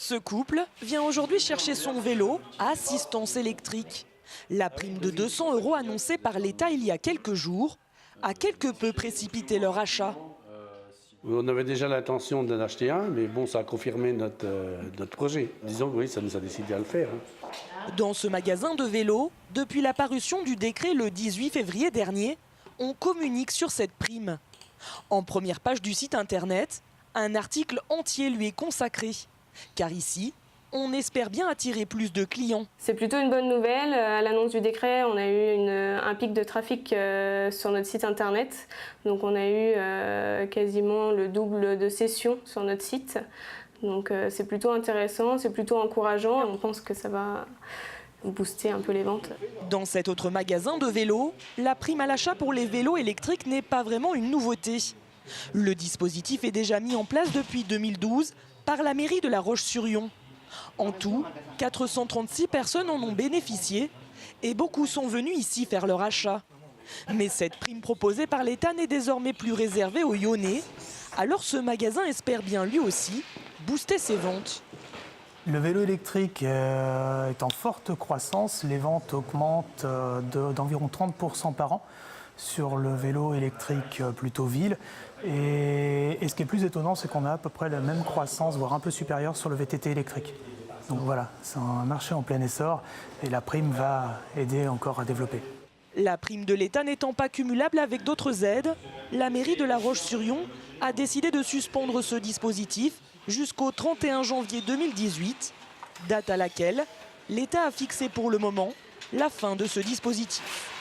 Ce couple vient aujourd'hui chercher son vélo à assistance électrique. La prime de 200 € annoncée par l'État il y a quelques jours a quelque peu précipité leur achat. On avait déjà l'intention d'en acheter un, mais bon, ça a confirmé notre projet. Disons que oui, ça nous a décidé à le faire. Dans ce magasin de vélos, depuis la parution du décret le 18 février dernier, on communique sur cette prime. En première page du site internet, un article entier lui est consacré. Car ici, on espère bien attirer plus de clients. C'est plutôt une bonne nouvelle. À l'annonce du décret, on a eu un pic de trafic sur notre site internet. Donc on a eu quasiment le double de sessions sur notre site. Donc c'est plutôt intéressant, c'est plutôt encourageant. On pense que ça va booster un peu les ventes. Dans cet autre magasin de vélos, la prime à l'achat pour les vélos électriques n'est pas vraiment une nouveauté. Le dispositif est déjà mis en place depuis 2012 par la mairie de La Roche-sur-Yon. En tout, 436 personnes en ont bénéficié et beaucoup sont venus ici faire leur achat. Mais cette prime proposée par l'État n'est désormais plus réservée aux Yonnais. Alors ce magasin espère bien lui aussi booster ses ventes. Le vélo électrique est en forte croissance. Les ventes augmentent d'environ 30% par an sur le vélo électrique plutôt ville. Et ce qui est plus étonnant, c'est qu'on a à peu près la même croissance, voire un peu supérieure sur le VTT électrique. Donc voilà, c'est un marché en plein essor et la prime va aider encore à développer. La prime de l'État n'étant pas cumulable avec d'autres aides, la mairie de La Roche-sur-Yon a décidé de suspendre ce dispositif jusqu'au 31 janvier 2018, date à laquelle l'État a fixé pour le moment la fin de ce dispositif.